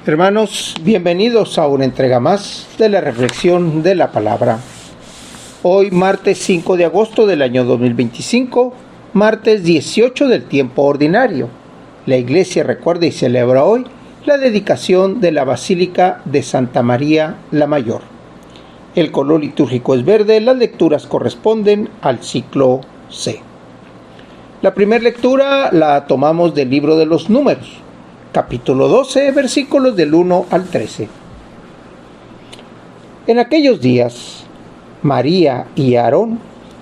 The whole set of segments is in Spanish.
Hermanos, bienvenidos a una entrega más de la reflexión de la palabra. Hoy, martes 5 de agosto del año 2025, martes 18 del tiempo ordinario. La Iglesia recuerda y celebra hoy la dedicación de la Basílica de Santa María la Mayor. El color litúrgico es verde, las lecturas corresponden al ciclo C. La primera lectura la tomamos del libro de los Números, capítulo 12, versículos del 1 al 13. En aquellos días, María y Aarón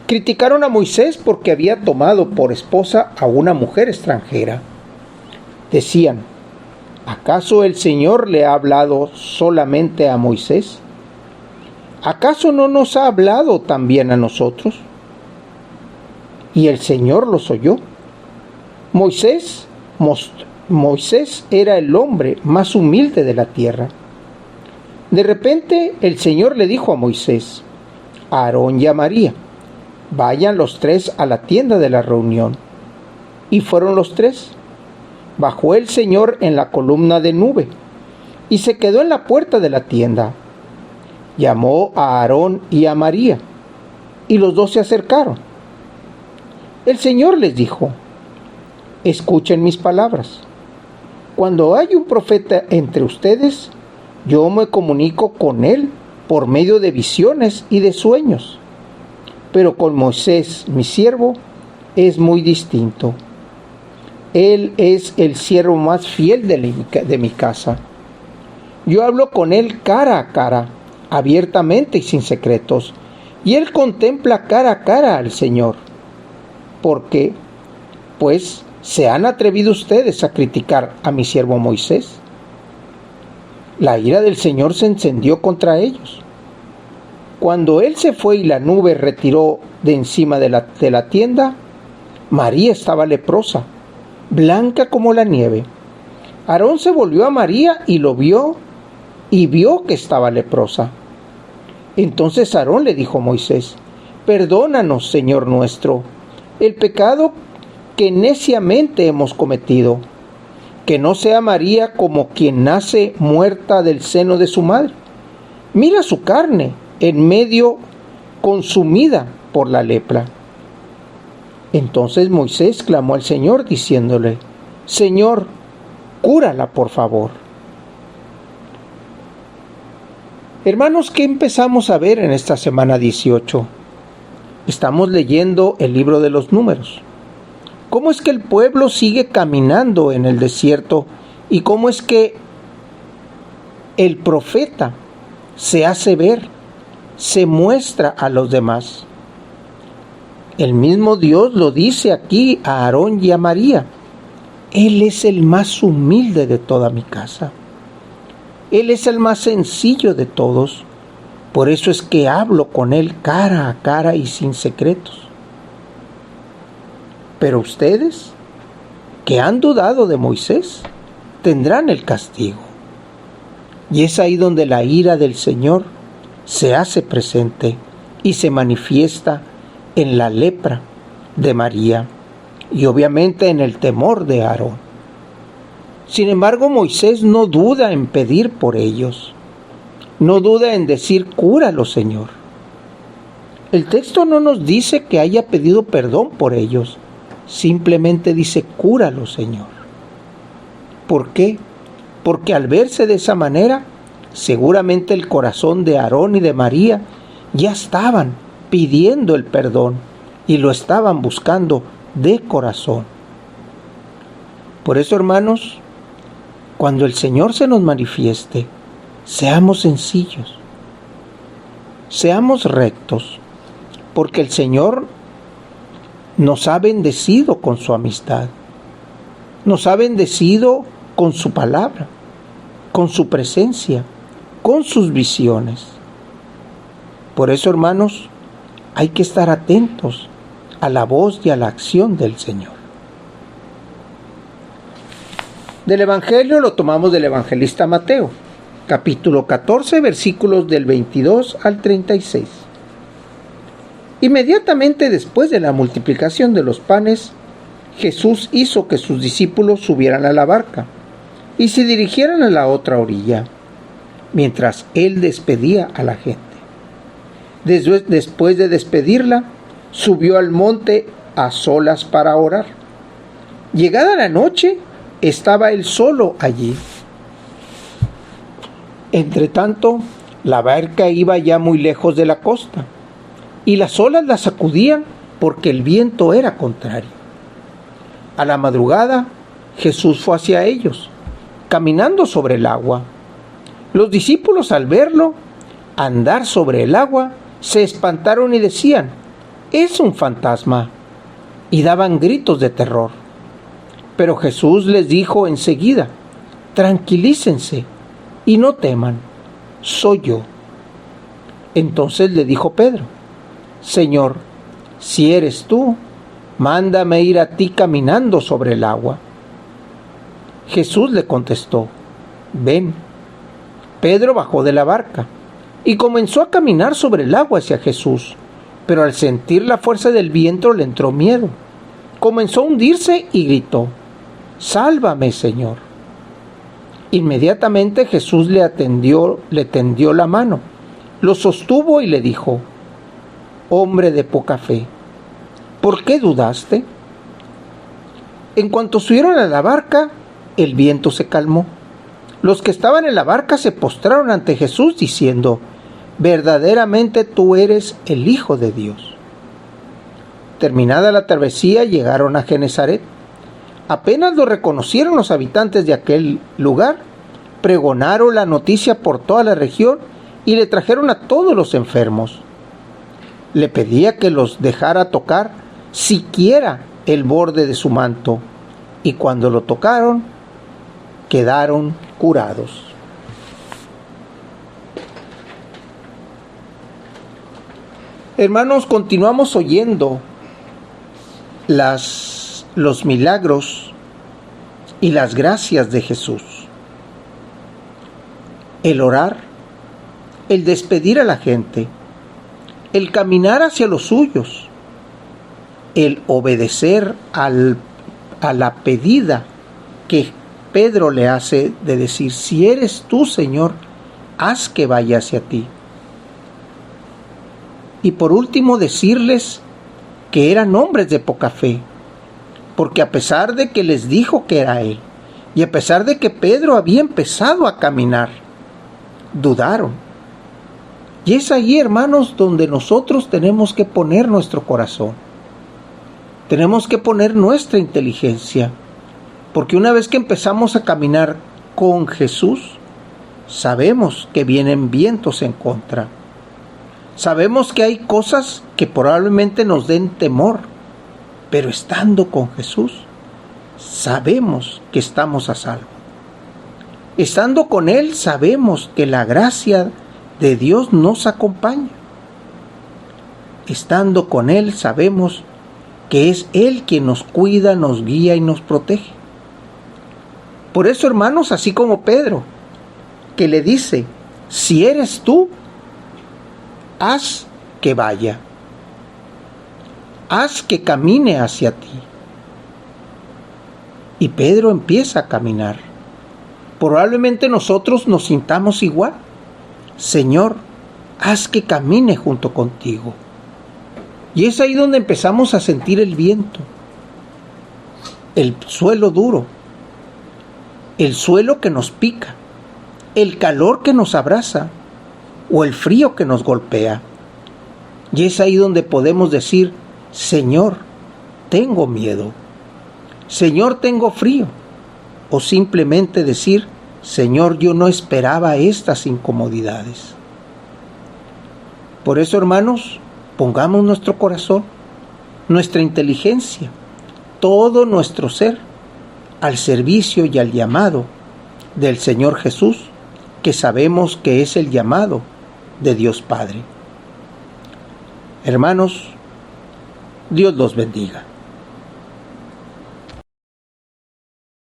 criticaron a Moisés porque había tomado por esposa a una mujer extranjera. Decían: ¿acaso el Señor le ha hablado solamente a Moisés? ¿Acaso no nos ha hablado también a nosotros? Y el Señor los oyó. Moisés era el hombre más humilde de la tierra. De repente el Señor le dijo a Moisés, a Aarón y a María: vayan los tres a la tienda de la reunión. Y fueron los tres. Bajó el Señor en la columna de nube y se quedó en la puerta de la tienda. Llamó a Aarón y a María, y los dos se acercaron. El Señor les dijo: escuchen mis palabras. Cuando hay un profeta entre ustedes, yo me comunico con él por medio de visiones y de sueños. Pero con Moisés, mi siervo, es muy distinto. Él es el siervo más fiel de mi casa. Yo hablo con él cara a cara, abiertamente y sin secretos, y él contempla cara a cara al Señor. ¿Por qué? Pues ¿se han atrevido ustedes a criticar a mi siervo Moisés? La ira del Señor se encendió contra ellos. Cuando él se fue y la nube retiró de encima de la tienda, María estaba leprosa, blanca como la nieve. Aarón se volvió a María y lo vio, y vio que estaba leprosa. Entonces Aarón le dijo a Moisés: perdónanos, Señor nuestro, el pecado que neciamente hemos cometido, que no sea María como quien nace muerta del seno de su madre. Mira su carne en medio consumida por la lepra. Entonces Moisés clamó al Señor diciéndole: Señor, cúrala por favor. Hermanos, ¿qué empezamos a ver en esta semana 18? Estamos leyendo el libro de los Números. ¿Cómo es que el pueblo sigue caminando en el desierto? ¿Y cómo es que el profeta se hace ver, se muestra a los demás? El mismo Dios lo dice aquí a Aarón y a María: Él es el más humilde de toda mi casa. Él es el más sencillo de todos. Por eso es que hablo con él cara a cara y sin secretos. Pero ustedes, que han dudado de Moisés, tendrán el castigo. Y es ahí donde la ira del Señor se hace presente y se manifiesta en la lepra de María y obviamente en el temor de Aarón. Sin embargo, Moisés no duda en pedir por ellos. No duda en decir: cúralo, Señor. El texto no nos dice que haya pedido perdón por ellos. Simplemente dice: cúralo, Señor. ¿Por qué? Porque al verse de esa manera, seguramente el corazón de Aarón y de María ya estaban pidiendo el perdón y lo estaban buscando de corazón. Por eso, hermanos, cuando el Señor se nos manifieste, seamos sencillos, seamos rectos, porque el Señor nos ha bendecido con su amistad, nos ha bendecido con su palabra, con su presencia, con sus visiones. Por eso, hermanos, hay que estar atentos a la voz y a la acción del Señor. Del Evangelio lo tomamos del evangelista Mateo, capítulo 14, versículos del 22 al 36. Inmediatamente después de la multiplicación de los panes, Jesús hizo que sus discípulos subieran a la barca y se dirigieron a la otra orilla, mientras él despedía a la gente. Después de despedirla, subió al monte a solas para orar. Llegada la noche, estaba él solo allí. Entretanto, la barca iba ya muy lejos de la costa, y las olas la sacudían porque el viento era contrario. A la madrugada, Jesús fue hacia ellos, caminando sobre el agua. Los discípulos, al verlo andar sobre el agua, se espantaron y decían: «Es un fantasma», y daban gritos de terror. Pero Jesús les dijo enseguida: «Tranquilícense y no teman, soy yo». Entonces le dijo Pedro: «Señor, si eres tú, mándame ir a ti caminando sobre el agua». Jesús le contestó: «Ven». Pedro bajó de la barca y comenzó a caminar sobre el agua hacia Jesús, pero al sentir la fuerza del viento le entró miedo. Comenzó a hundirse y gritó: «Sálvame, Señor». Inmediatamente Jesús le tendió la mano, lo sostuvo y le dijo: «Hombre de poca fe, ¿por qué dudaste?». En cuanto subieron a la barca, el viento se calmó. Los que estaban en la barca se postraron ante Jesús diciendo: «Verdaderamente tú eres el Hijo de Dios». Terminada la travesía, llegaron a Genesaret. Apenas lo reconocieron los habitantes de aquel lugar, pregonaron la noticia por toda la región y le trajeron a todos los enfermos. Le pedía que los dejara tocar siquiera el borde de su manto, y cuando lo tocaron, quedaron curados. Hermanos, continuamos oyendo los milagros y las gracias de Jesús. El orar, el despedir a la gente, el caminar hacia los suyos, el obedecer a la pedida que Pedro le hace de decir: «Si eres tú, Señor, haz que vaya hacia ti». Y por último, decirles que eran hombres de poca fe, porque a pesar de que les dijo que era Él, y a pesar de que Pedro había empezado a caminar, dudaron. Y es ahí, hermanos, donde nosotros tenemos que poner nuestro corazón. Tenemos que poner nuestra inteligencia, porque una vez que empezamos a caminar con Jesús, sabemos que vienen vientos en contra. Sabemos que hay cosas que probablemente nos den temor, pero estando con Jesús, sabemos que estamos a salvo. Estando con Él, sabemos que la gracia de Dios nos acompaña. Estando con Él, sabemos que es Él quien nos cuida, nos guía y nos protege. Por eso, hermanos, así como Pedro, que le dice: «Si eres tú, haz que vaya, haz que camine hacia ti». Y Pedro empieza a caminar. Probablemente nosotros nos sintamos igual. «Señor, haz que camine junto contigo». Y es ahí donde empezamos a sentir el viento, el suelo duro, el suelo que nos pica, el calor que nos abraza o el frío que nos golpea. Y es ahí donde podemos decir: «Señor, tengo miedo. Señor, tengo frío». O simplemente decir: «Señor, yo no esperaba estas incomodidades». Por eso, hermanos, pongamos nuestro corazón, nuestra inteligencia, todo nuestro ser al servicio y al llamado del Señor Jesús, que sabemos que es el llamado de Dios Padre. Hermanos, Dios los bendiga.